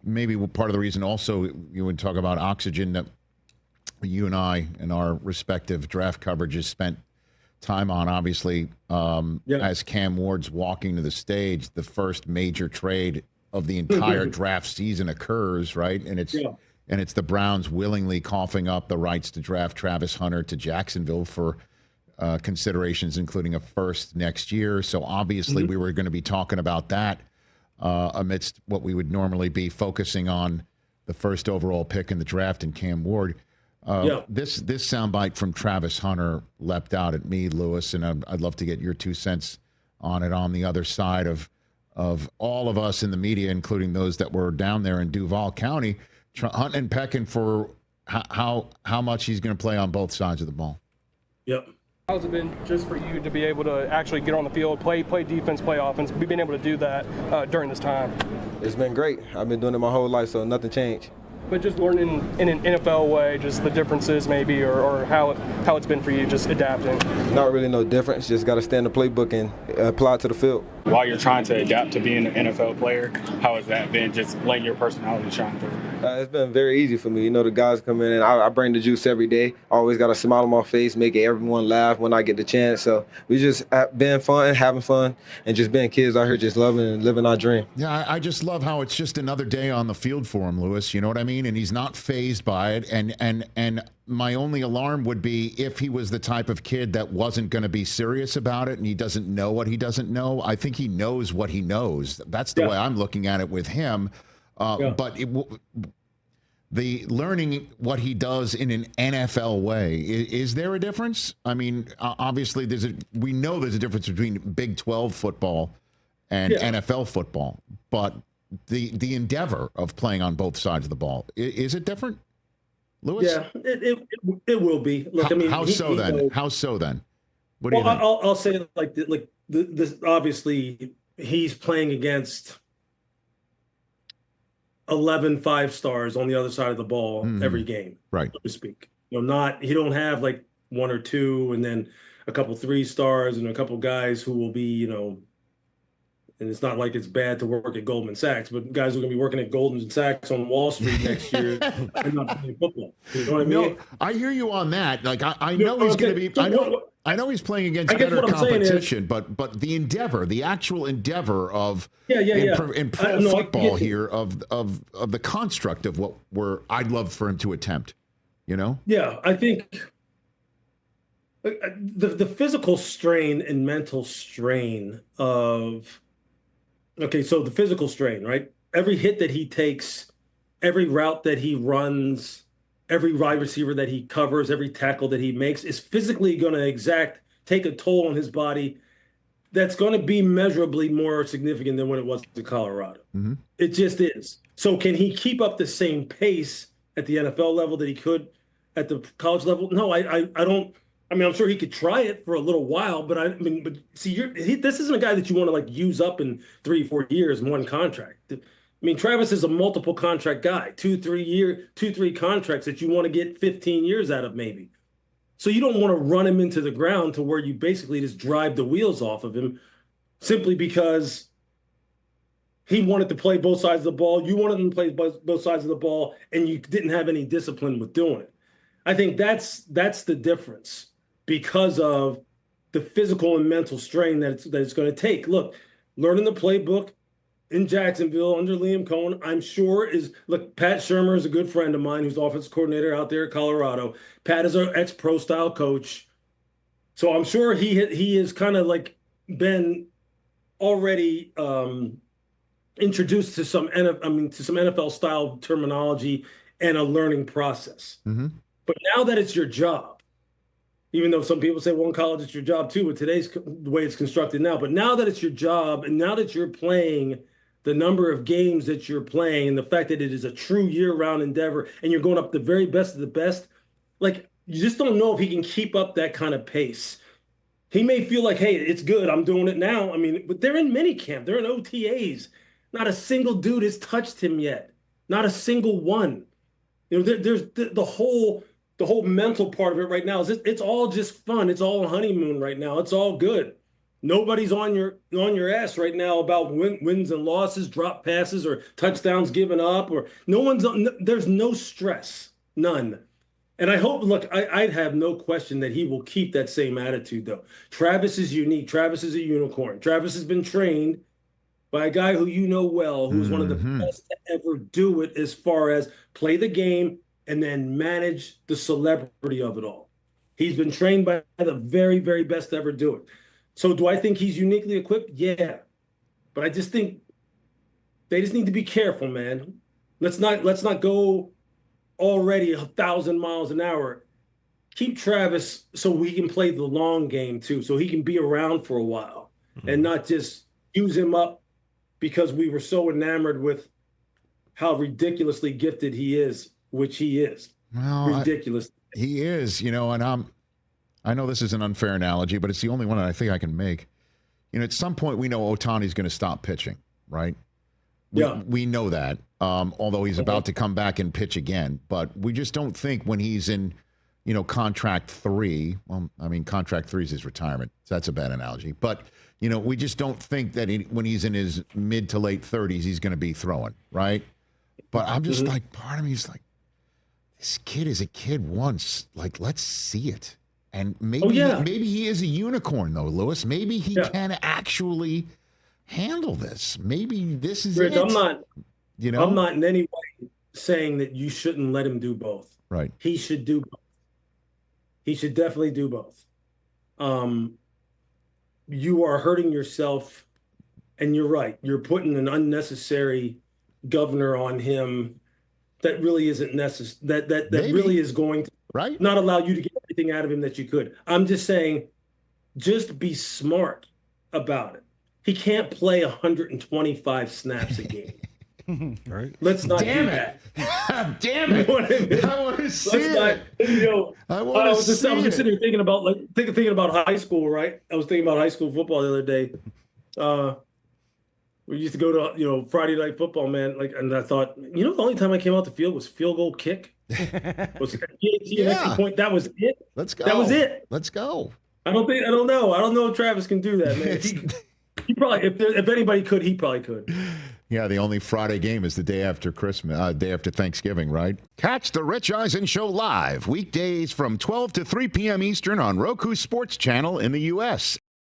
maybe part of the reason also you would talk about oxygen that you and I and our respective draft coverages spent time on, obviously, as Cam Ward's walking to the stage, the first major trade of the entire draft season occurs, right? And it's the Browns willingly coughing up the rights to draft Travis Hunter to Jacksonville for considerations, including a first next year. So obviously we were going to be talking about that amidst what we would normally be focusing on the first overall pick in the draft and Cam Ward. This soundbite from Travis Hunter leapt out at me, Lewis, and I'd love to get your 2 cents on it on the other side of all of us in the media, including those that were down there in Duval County, hunting and pecking for how much he's going to play on both sides of the ball. Yep. How's it been just for you to be able to actually get on the field, play defense, play offense? We've been able to do that during this time. It's been great. I've been doing it my whole life, so nothing changed. But just learning in an NFL way, just the differences maybe, or how it's been for you, just adapting. Not really no difference. Just got to stay in the playbook and apply it to the field. While you're trying to adapt to being an NFL player, how has that been, just letting your personality shine through? It's been very easy for me. You know, the guys come in and I bring the juice every day. I always got a smile on my face, making everyone laugh when I get the chance. So we just been fun, having fun, and just being kids out here just loving and living our dream. Yeah, I just love how it's just another day on the field for him, Lewis. You know what I mean? And he's not fazed by it. And my only alarm would be if he was the type of kid that wasn't going to be serious about it and he doesn't know what he doesn't know. I think he knows what he knows. That's the way I'm looking at it with him. But the learning what he does in an NFL way, is there a difference? I mean, obviously we know there's a difference between Big 12 football and NFL football, but the endeavor of playing on both sides of the ball, is it different, Lewis? Yeah, it will be. Look, I mean, how so then? What do you think? I'll say it like this. Obviously, he's playing against 11 5-stars on the other side of the ball every game, right? So to speak. You know, he don't have like 1 or 2, and then a couple 3-stars and a couple guys who will be, you know. And it's not like it's bad to work at Goldman Sachs, but guys are going to be working at Goldman Sachs on Wall Street next year and not playing football. You know what I mean? No, I hear you on that. Like I know he's going to be. I know he's playing against better competition, but the endeavor, the actual endeavor of in pro football here of the construct of what I'd love for him to attempt. You know? Yeah, I think the physical strain and mental strain of. Okay, so the physical strain, right? Every hit that he takes, every route that he runs, every wide receiver that he covers, every tackle that he makes is physically going to take a toll on his body that's going to be measurably more significant than when it was in Colorado. Mm-hmm. It just is. So can he keep up the same pace at the NFL level that he could at the college level? No, I don't. I mean, I'm sure he could try it for a little while, but see, this isn't a guy that you want to like use up in 3-4 years in one contract. I mean, Travis is a multiple contract guy, 2-3 contracts that you want to get 15 years out of maybe. So you don't want to run him into the ground to where you basically just drive the wheels off of him simply because he wanted to play both sides of the ball. You wanted him to play both sides of the ball, and you didn't have any discipline with doing it. I think that's the difference. Because of the physical and mental strain that it's going to take. Look, learning the playbook in Jacksonville under Liam Cohen, I'm sure Pat Shurmur is a good friend of mine who's offensive coordinator out there at Colorado. Pat is an ex-pro style coach. So I'm sure he has kind of like been already introduced to some NFL style terminology and a learning process. Mm-hmm. But now that it's your job, even though some people say, well, in college it's your job too, with today's the way it's constructed now. But now that it's your job, and now that you're playing the number of games that you're playing, and the fact that it is a true year-round endeavor, and you're going up the very best of the best, like you just don't know if he can keep up that kind of pace. He may feel like, hey, it's good, I'm doing it now. I mean, but they're in minicamp, they're in OTAs. Not a single dude has touched him yet. Not a single one. You know, there's the whole mental part of it right now is it's all just fun. It's all honeymoon right now. It's all good. Nobody's on your ass right now about wins and losses, drop passes, or touchdowns given up, or there's no stress, none. And I hope, look, I'd have no question that he will keep that same attitude, though. Travis is unique. Travis is a unicorn. Travis has been trained by a guy who you know well, who's one of the best to ever do it as far as play the game and then manage the celebrity of it all. He's been trained by the very, very best to ever do it. So do I think he's uniquely equipped? Yeah. But I just think they just need to be careful, man. Let's not go already 1,000 miles an hour. Keep Travis so we can play the long game too, so he can be around for a while and not just use him up because we were so enamored with how ridiculously gifted he is, which he is. Well, ridiculous. He is, and I know this is an unfair analogy, but it's the only one that I think I can make. At some point we know Ohtani's going to stop pitching, right? We know that, although he's about to come back and pitch again. But we just don't think when he's in, contract 3. Well, I mean, contract 3 is his retirement. So that's a bad analogy. But, we just don't think that when he's in his mid to late 30s, he's going to be throwing, right? But I'm just like, part of me is like, this kid is a kid once. Like, let's see it. And maybe he is a unicorn, though, Lewis. Maybe he can actually handle this. Maybe this is Rich, it. I'm not in any way saying that you shouldn't let him do both. Right. He should do both. He should definitely do both. You are hurting yourself, and you're right. You're putting an unnecessary governor on him that really isn't necessary. That really is going to not allow you to get everything out of him that you could. I'm just saying, just be smart about it. He can't play 125 snaps a game. Right? Let's not do that. Damn it! I want to see it. I was just sitting here thinking about high school. Right? I was thinking about high school football the other day. We used to go to Friday night football, man. And I thought, the only time I came out the field was field goal kick. Was extra point. That was it. Let's go. That was it. Let's go. I don't know if Travis can do that, man. He probably, if anybody could, he probably could. Yeah, the only Friday game is the day after Christmas, day after Thanksgiving, right? Catch the Rich Eisen Show live weekdays from 12 to 3 p.m. Eastern on Roku Sports Channel in the U.S.